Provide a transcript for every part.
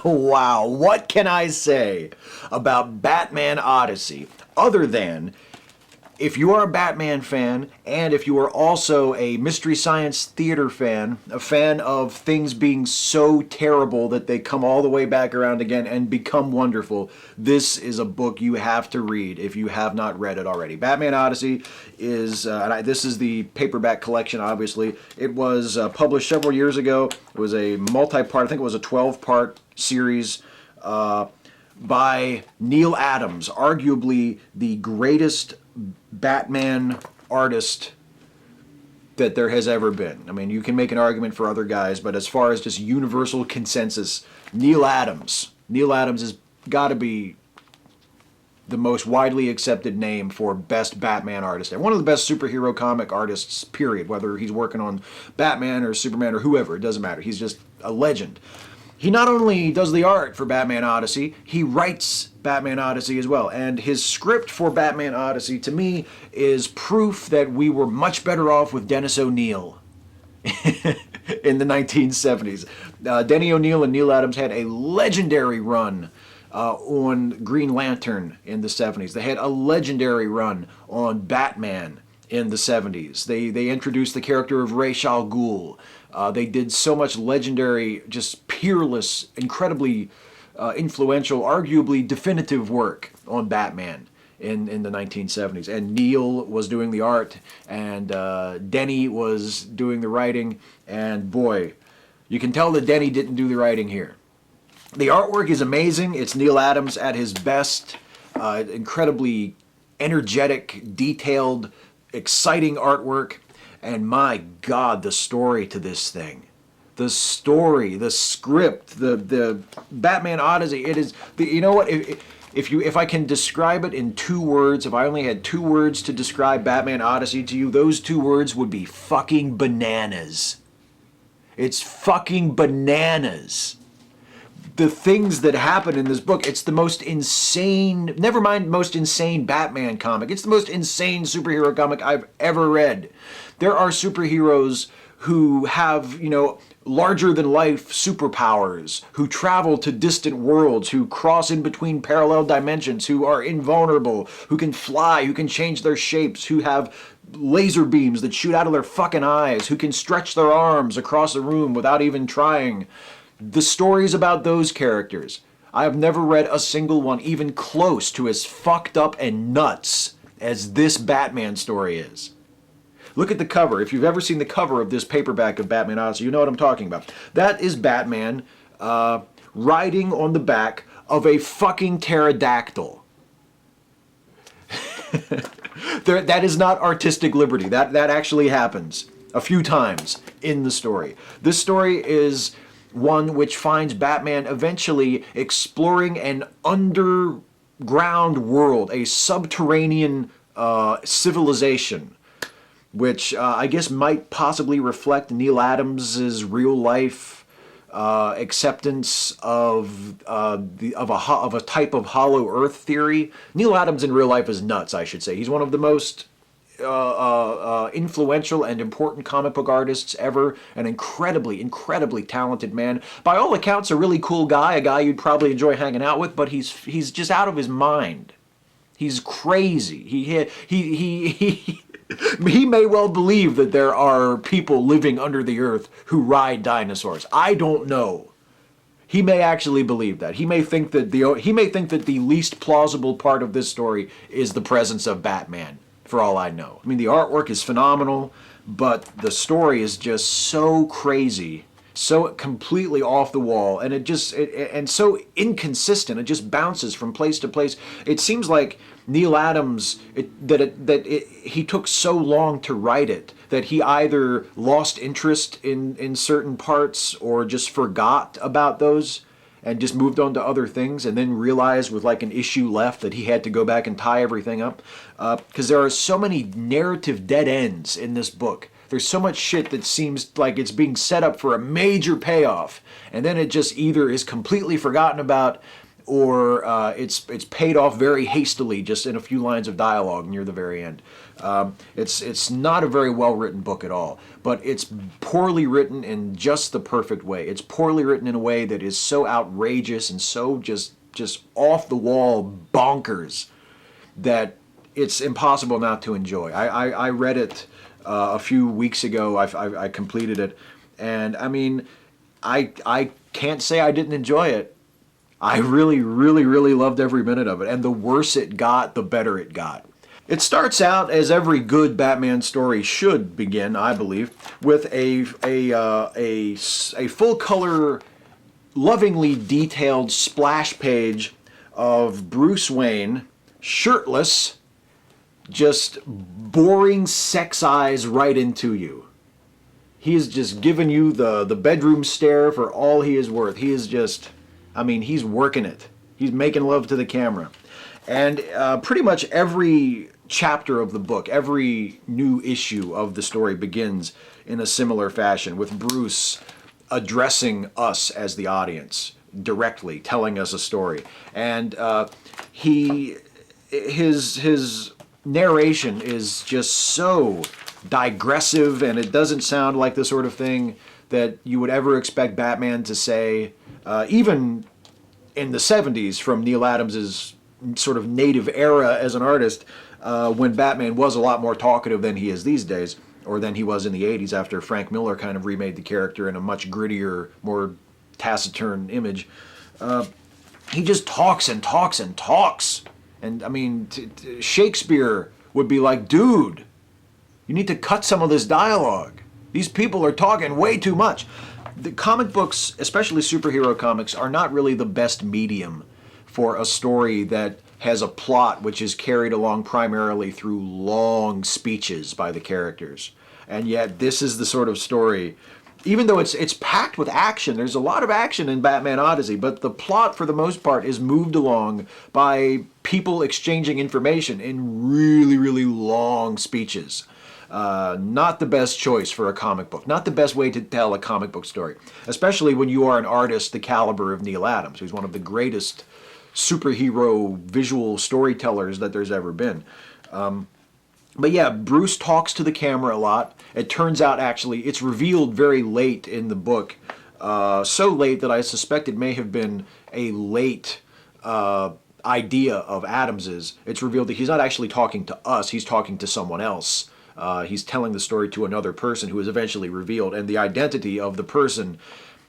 Wow, what can I say about Batman Odyssey other than if you are a Batman fan and if you are also a Mystery Science Theater fan, a fan of things being so terrible that they come all the way back around again and become wonderful, this is a book you have to read if you have not read it already. Batman Odyssey is, this is the paperback collection, obviously. It was published several years ago. It was a multi-part, I think it was a 12-part series. By Neal Adams, arguably the greatest Batman artist that there has ever been. I mean, you can make an argument for other guys, but as far as just universal consensus, Neal Adams has got to be the most widely accepted name for best Batman artist and one of the best superhero comic artists, period. Whether he's working on Batman or Superman or whoever, it doesn't matter. He's just a legend. He not only does the art for Batman Odyssey, he writes Batman Odyssey as well. And his script for Batman Odyssey, to me, is proof that we were much better off with Dennis O'Neil in the 1970s. Denny O'Neil and Neal Adams had a legendary run on Green Lantern in the 70s. They had a legendary run on Batman in the 70s. They introduced the character of Ra's al Ghul. They did so much legendary, just peerless, incredibly influential, arguably definitive work on Batman in the 1970s. And Neal was doing the art, and Denny was doing the writing, and boy, you can tell that Denny didn't do the writing here. The artwork is amazing. It's Neal Adams at his best. Incredibly energetic, detailed, exciting artwork. And my God, the story to this thing. The story, the script, the Batman Odyssey, it is, you know what, if I can describe it in 2 words, if I only had 2 words to describe Batman Odyssey to you, those 2 words would be fucking bananas. It's fucking bananas. The things that happen in this book, it's the most insane, never mind most insane Batman comic, it's the most insane superhero comic I've ever read. There are superheroes who have, larger than life superpowers, who travel to distant worlds, who cross in between parallel dimensions, who are invulnerable, who can fly, who can change their shapes, who have laser beams that shoot out of their fucking eyes, who can stretch their arms across a room without even trying. The stories about those characters, I have never read a single one even close to as fucked up and nuts as this Batman story is. Look at the cover. If you've ever seen the cover of this paperback of Batman Odyssey, you know what I'm talking about. That is Batman riding on the back of a fucking pterodactyl. That is not artistic liberty. That actually happens a few times in the story. This story is one which finds Batman eventually exploring an underground world, a subterranean civilization, which I guess might possibly reflect Neal Adams's real life acceptance of a type of hollow Earth theory. Neal Adams in real life is nuts, I should say. He's one of the most influential and important comic book artists ever. An incredibly, incredibly talented man. By all accounts, a really cool guy, a guy you'd probably enjoy hanging out with, but he's just out of his mind. He's crazy. He may well believe that there are people living under the earth who ride dinosaurs. I don't know. He may actually believe that. He may think that the least plausible part of this story is the presence of Batman, for all I know. I mean, the artwork is phenomenal, but the story is just so crazy, so completely off the wall, and and so inconsistent. It just bounces from place to place. It seems like Neal Adams, he took so long to write it that he either lost interest in certain parts or just forgot about those and just moved on to other things, and then realized with like an issue left that he had to go back and tie everything up. Because there are so many narrative dead ends in this book. There's so much shit that seems like it's being set up for a major payoff, and then it just either is completely forgotten about, or it's paid off very hastily, just in a few lines of dialogue near the very end. It's not a very well written book at all, but it's poorly written in just the perfect way. It's poorly written in a way that is so outrageous and so just off the wall bonkers that it's impossible not to enjoy. I read it a few weeks ago. I completed it, and I mean, I can't say I didn't enjoy it. I really, really, really loved every minute of it, and the worse it got, the better it got. It starts out, as every good Batman story should begin, I believe, with a full-color, lovingly detailed splash page of Bruce Wayne, shirtless, just boring sex eyes right into you. He is just giving you the bedroom stare for all he is worth. He is just, I mean, he's working it. He's making love to the camera. And pretty much every chapter of the book, every new issue of the story begins in a similar fashion, with Bruce addressing us as the audience directly, telling us a story. And his narration is just so digressive, and it doesn't sound like the sort of thing that you would ever expect Batman to say, even in the 70s, from Neal Adams's sort of native era as an artist, when Batman was a lot more talkative than he is these days, or than he was in the 80s after Frank Miller kind of remade the character in a much grittier, more taciturn image. He just talks and talks and talks. And I mean, Shakespeare would be like, dude, you need to cut some of this dialogue. These people are talking way too much. The comic books, especially superhero comics, are not really the best medium for a story that has a plot which is carried along primarily through long speeches by the characters. And yet this is the sort of story, even though it's packed with action, there's a lot of action in Batman Odyssey, but the plot for the most part is moved along by people exchanging information in really, really long speeches. Not the best choice for a comic book. Not the best way to tell a comic book story. Especially when you are an artist the caliber of Neal Adams, who's one of the greatest superhero visual storytellers that there's ever been. But yeah, Bruce talks to the camera a lot. It turns out, actually, it's revealed very late in the book. So late that I suspect it may have been a late idea of Adams's. It's revealed that he's not actually talking to us, he's talking to someone else. He's telling the story to another person who is eventually revealed, and the identity of the person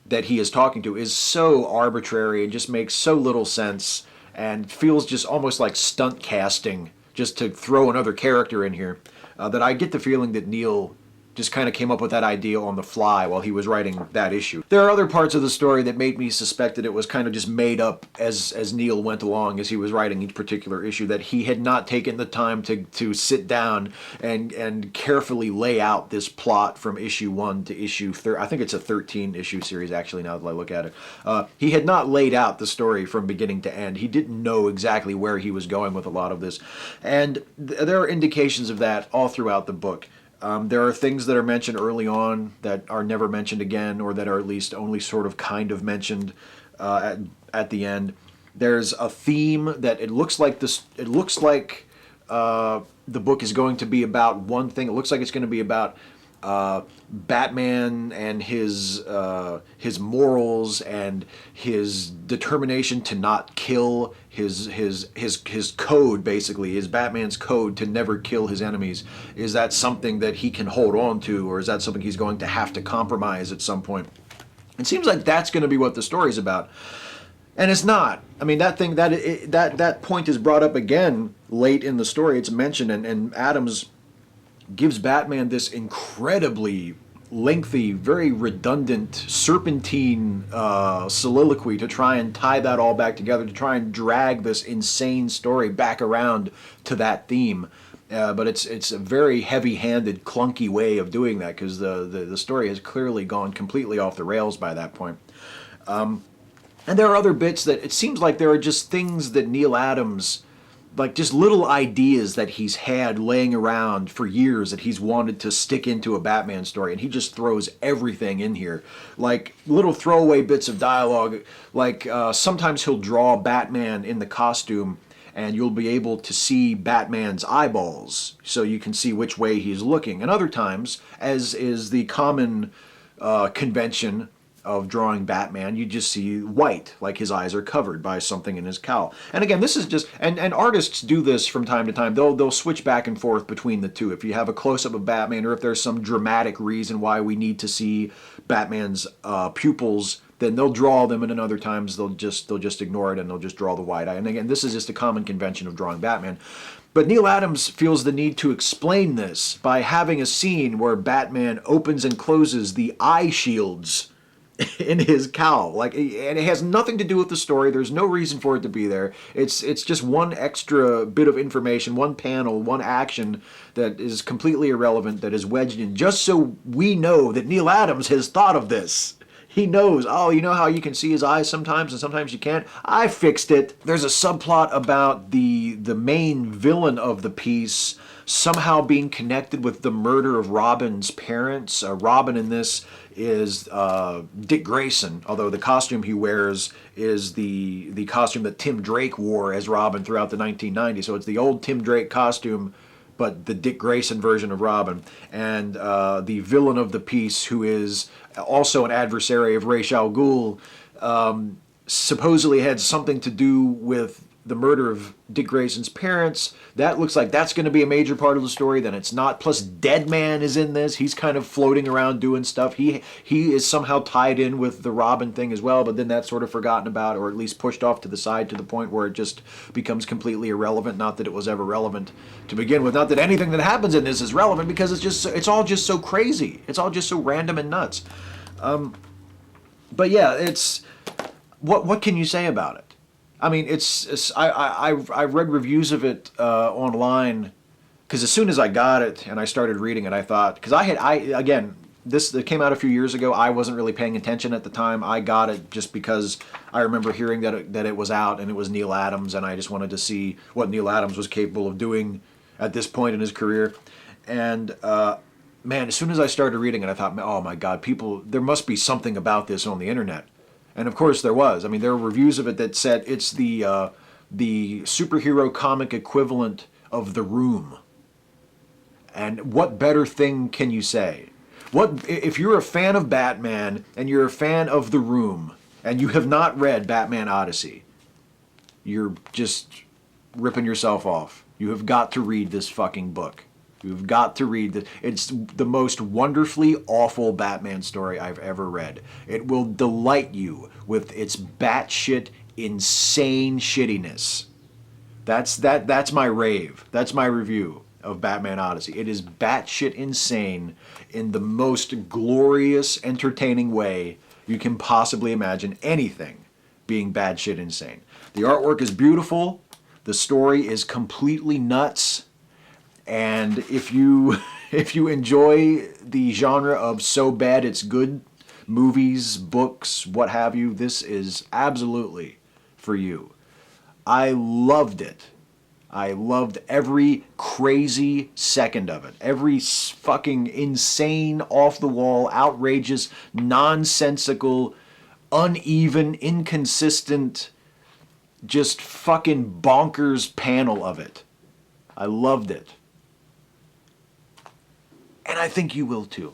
that he is talking to is so arbitrary and just makes so little sense and feels just almost like stunt casting just to throw another character in here, that I get the feeling that Neal just kind of came up with that idea on the fly while he was writing that issue. There are other parts of the story that made me suspect that it was kind of just made up as Neal went along as he was writing each particular issue, that he had not taken the time to sit down and carefully lay out this plot from issue 1 to issue 3. I think it's a 13 issue series, actually, now that I look at it. He had not laid out the story from beginning to end. He didn't know exactly where he was going with a lot of this. And there are indications of that all throughout the book. There are things that are mentioned early on that are never mentioned again, or that are at least only sort of kind of mentioned at the end. There's a theme that it looks like this. It looks like the book is going to be about one thing. It looks like it's going to be about Batman and his morals and his determination to not kill, his code, basically, his Batman's code to never kill his enemies. Is that something that he can hold on to, or is that something he's going to have to compromise at some point? It seems like that's going to be what the story's about. And it's not. I mean, that point is brought up again late in the story. It's mentioned, and Adams gives Batman this incredibly lengthy, very redundant, serpentine soliloquy to try and tie that all back together, to try and drag this insane story back around to that theme. But it's a very heavy-handed, clunky way of doing that, because the story has clearly gone completely off the rails by that point. And there are other bits that it seems like there are just things that Neal Adams like just little ideas that he's had laying around for years that he's wanted to stick into a Batman story, and he just throws everything in here, like little throwaway bits of dialogue. Like sometimes he'll draw Batman in the costume, and you'll be able to see Batman's eyeballs, so you can see which way he's looking. And other times, as is the common convention of drawing Batman, you just see white, like his eyes are covered by something in his cowl. And again, this is just, and artists do this from time to time. They'll switch back and forth between the two. If you have a close-up of Batman, or if there's some dramatic reason why we need to see Batman's pupils, then they'll draw them, and then other times they'll just ignore it and they'll just draw the white eye. And again, this is just a common convention of drawing Batman. But Neal Adams feels the need to explain this by having a scene where Batman opens and closes the eye shields in his cowl, like, and it has nothing to do with the story. There's no reason for it to be there. It's just one extra bit of information, one panel, one action that is completely irrelevant, that is wedged in just so we know that Neal Adams has thought of this. He knows, oh, you know how you can see his eyes sometimes and sometimes you can't? I fixed it. There's a subplot about the main villain of the piece somehow being connected with the murder of Robin's parents. Robin in this is Dick Grayson, although the costume he wears is the costume that Tim Drake wore as Robin throughout the 1990s. So it's the old Tim Drake costume, but the Dick Grayson version of Robin. And the villain of the piece, who is also an adversary of Ra's al Ghul, supposedly had something to do with the murder of Dick Grayson's parents. That looks like that's going to be a major part of the story. Then it's not. Plus, Deadman is in this. He's kind of floating around doing stuff. He is somehow tied in with the Robin thing as well, but then that's sort of forgotten about, or at least pushed off to the side to the point where it just becomes completely irrelevant. Not that it was ever relevant to begin with. Not that anything that happens in this is relevant, because it's all just so crazy. It's all just so random and nuts. But yeah, it's what can you say about it? I mean, I read reviews of it online, because as soon as I got it and I started reading it, I thought, because again, this came out a few years ago. I wasn't really paying attention at the time. I got it just because I remember hearing that it was out and it was Neal Adams, and I just wanted to see what Neal Adams was capable of doing at this point in his career. And man, as soon as I started reading it, I thought, oh my God, there must be something about this on the internet. And of course there was. I mean, there were reviews of it that said it's the superhero comic equivalent of The Room. And what better thing can you say? If you're a fan of Batman and you're a fan of The Room and you have not read Batman Odyssey, you're just ripping yourself off. You have got to read this fucking book. You've got to read it. It's the most wonderfully awful Batman story I've ever read. It will delight you with its batshit insane shittiness. That's my rave. That's my review of Batman Odyssey. It is batshit insane in the most glorious, entertaining way you can possibly imagine anything being batshit insane. The artwork is beautiful. The story is completely nuts. And if you enjoy the genre of so bad it's good movies, books, what have you, this is absolutely for you. I loved it. I loved every crazy second of it. Every fucking insane, off-the-wall, outrageous, nonsensical, uneven, inconsistent, just fucking bonkers panel of it. I loved it. And I think you will too.